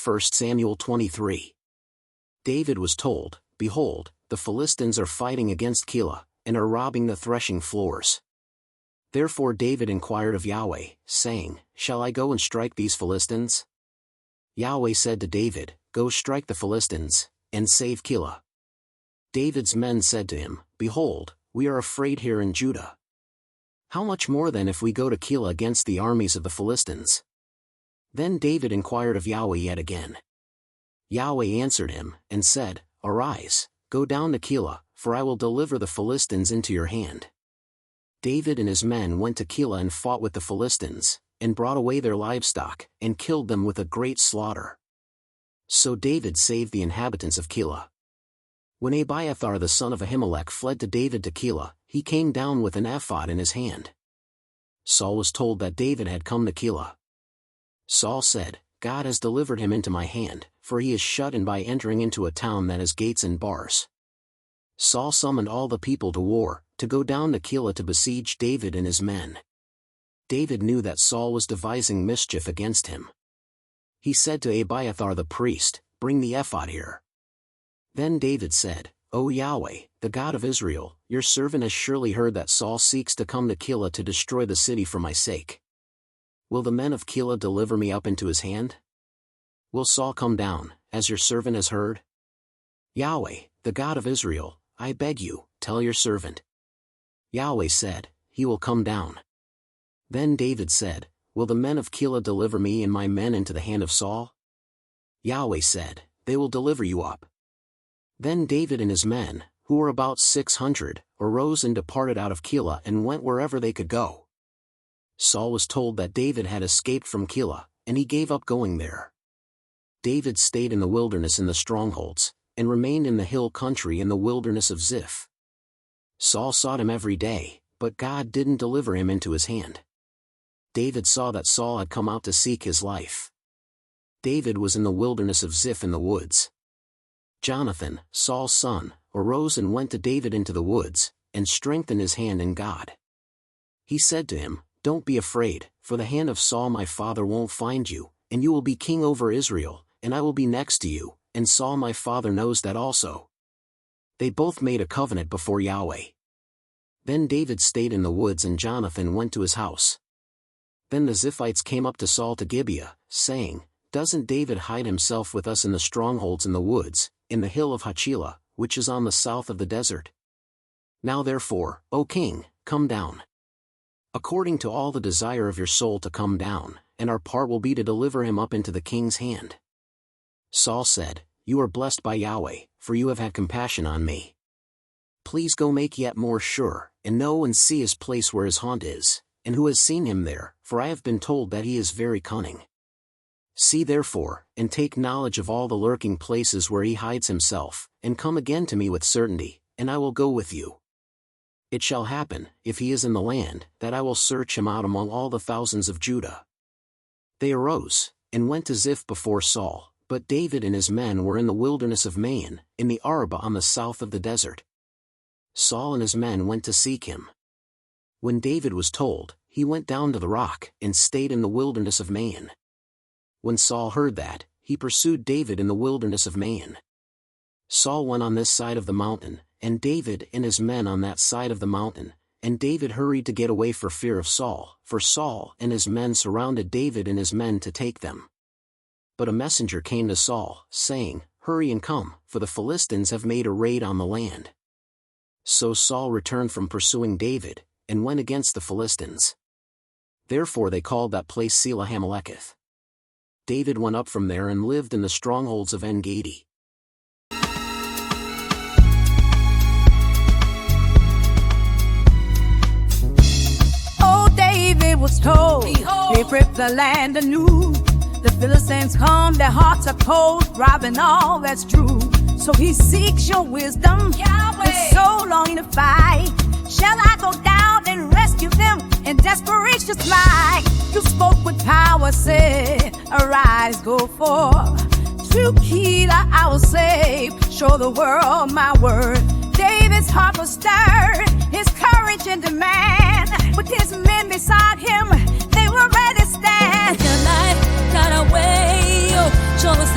1 Samuel 23. David was told, "Behold, the Philistines are fighting against Keilah, and are robbing the threshing floors." Therefore David inquired of Yahweh, saying, "Shall I go and strike these Philistines?" Yahweh said to David, "Go strike the Philistines, and save Keilah." David's men said to him, "Behold, we are afraid here in Judah. How much more then if we go to Keilah against the armies of the Philistines?" Then David inquired of Yahweh yet again. Yahweh answered him, and said, "Arise, go down to Keilah, for I will deliver the Philistines into your hand." David and his men went to Keilah and fought with the Philistines, and brought away their livestock, and killed them with a great slaughter. So David saved the inhabitants of Keilah. When Abiathar the son of Ahimelech fled to David to Keilah, he came down with an ephod in his hand. Saul was told that David had come to Keilah. Saul said, "God has delivered him into my hand, for he is shut in by entering into a town that has gates and bars." Saul summoned all the people to war, to go down to Keilah to besiege David and his men. David knew that Saul was devising mischief against him. He said to Abiathar the priest, "Bring the ephod here." Then David said, "O Yahweh, the God of Israel, your servant has surely heard that Saul seeks to come to Keilah to destroy the city for my sake. Will the men of Keilah deliver me up into his hand? Will Saul come down, as your servant has heard? Yahweh, the God of Israel, I beg you, tell your servant." Yahweh said, "He will come down." Then David said, "Will the men of Keilah deliver me and my men into the hand of Saul?" Yahweh said, "They will deliver you up." Then David and his men, who were about 600, arose and departed out of Keilah and went wherever they could go. Saul was told that David had escaped from Keilah, and he gave up going there. David stayed in the wilderness in the strongholds, and remained in the hill country in the wilderness of Ziph. Saul sought him every day, but God didn't deliver him into his hand. David saw that Saul had come out to seek his life. David was in the wilderness of Ziph in the woods. Jonathan, Saul's son, arose and went to David into the woods, and strengthened his hand in God. He said to him, "Don't be afraid, for the hand of Saul my father won't find you, and you will be king over Israel, and I will be next to you, and Saul my father knows that also." They both made a covenant before Yahweh. Then David stayed in the woods and Jonathan went to his house. Then the Ziphites came up to Saul to Gibeah, saying, "Doesn't David hide himself with us in the strongholds in the woods, in the hill of Hachilah, which is on the south of the desert? Now therefore, O king, come down. According to all the desire of your soul to come down, and our part will be to deliver him up into the king's hand." Saul said, "You are blessed by Yahweh, for you have had compassion on me. Please go make yet more sure, and know and see his place where his haunt is, and who has seen him there, for I have been told that he is very cunning. See therefore, and take knowledge of all the lurking places where he hides himself, and come again to me with certainty, and I will go with you. It shall happen, if he is in the land, that I will search him out among all the thousands of Judah." They arose, and went to Ziph before Saul, but David and his men were in the wilderness of Maon, in the Arabah on the south of the desert. Saul and his men went to seek him. When David was told, he went down to the rock, and stayed in the wilderness of Maon. When Saul heard that, he pursued David in the wilderness of Maon. Saul went on this side of the mountain, and David and his men on that side of the mountain, and David hurried to get away for fear of Saul, for Saul and his men surrounded David and his men to take them. But a messenger came to Saul, saying, "Hurry and come, for the Philistines have made a raid on the land." So Saul returned from pursuing David, and went against the Philistines. Therefore they called that place Selah Hameleketh. David went up from there and lived in the strongholds of En-Gedi. David was told, "Behold, they ripped the land anew. The Philistines come, their hearts are cold, robbing all that's true. So he seeks your wisdom, Yahweh, with so long to fight. Shall I go down and rescue them in desperation flight? You spoke with power, said, arise, go forth. To Keilah I will save, show the world my word." David's heart was stirred, his courage in demand. With his men beside him, they were ready to stand. Tonight, got away, show us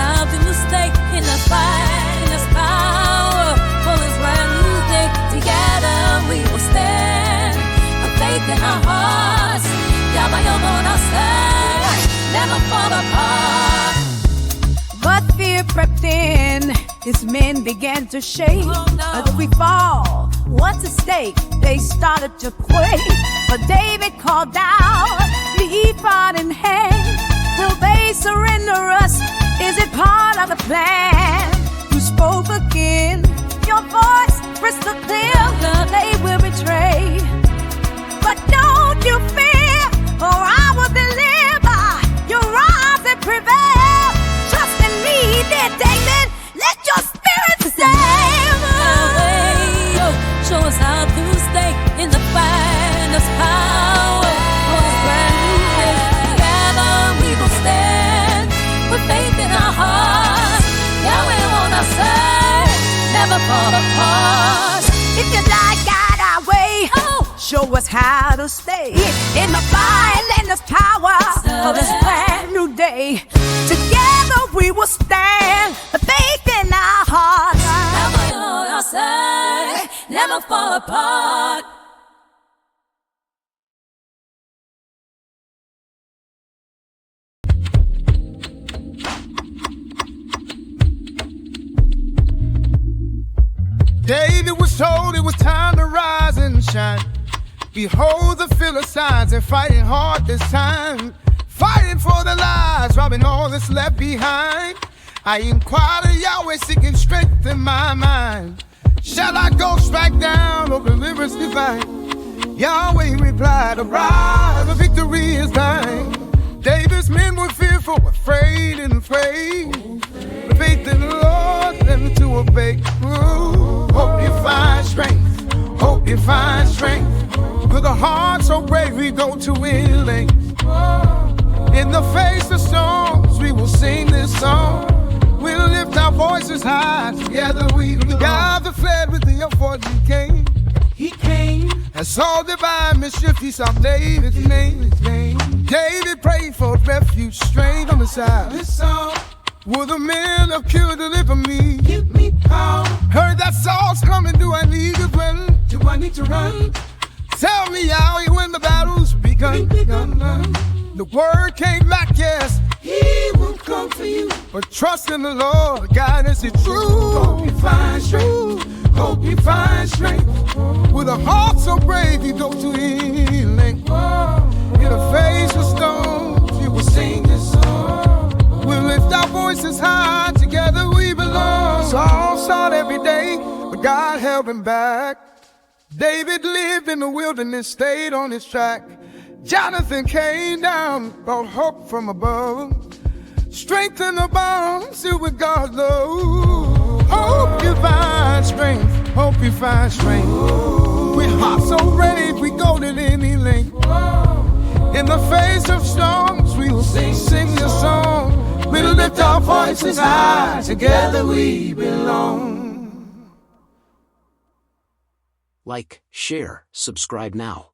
his men began to shake. But if we fall, what's at stake? They started to quake. But David called out, the ephod in hand. Will they surrender us? Is it part of the plan? You spoke again, your voice crystal clear. They will betray. But don't you fear, for I will deliver. Your rise and prevail. Trust in me, dear David. Let your spirit save. Show us how to stay in the finest power. For this brand new day, together we will stand with faith in our hearts. Yahweh on our side, never fall apart. If you like God our way, show us how to stay in the finest power of this brand new day. Together we will stand, the faith in our hearts. Never on our side, never fall apart. David was told it was time to rise and shine. Behold, the Philistines, they're fighting hard this time. Fighting for their lives, robbing all that's left behind. I inquired of Yahweh, seeking strength in my mind. Shall I go strike down or deliverance divine? Yahweh replied, arise, the victory is thine. David's men were fearful, afraid and afraid. The faith in the Lord them to obey. Ooh, hope you find strength, hope you find strength. With a heart so brave we go to any length. In the face of storms we will sing this song. We'll lift our voices high, together we belong. God that fled with the unfortunate came. He came and saw divine mischief, he saw David's name. David prayed for refuge, strength on the side. This song, will the men of Keilah deliver me? Give me power. Heard that Saul's coming, do I need to run? Do I need to run? Tell me how when the battle's begun. The word came back, yes, he will come for you. But trust in the Lord, guidance is true. Hope you find strength, hope you find strength. With a heart so brave, you go to healing. In the face of storms, you will sing this song. We'll lift our voices high, together we belong. Saul sought every day, but God held him back. David lived in the wilderness, stayed on his track. Jonathan came down, brought hope from above. Strengthen the bones, still with God's love. Hope you find strength, hope you find strength. With hearts so brave, we go to any length. In the face of storms, we will sing this song. We'll lift our voices high, together we belong. Like, share, subscribe now.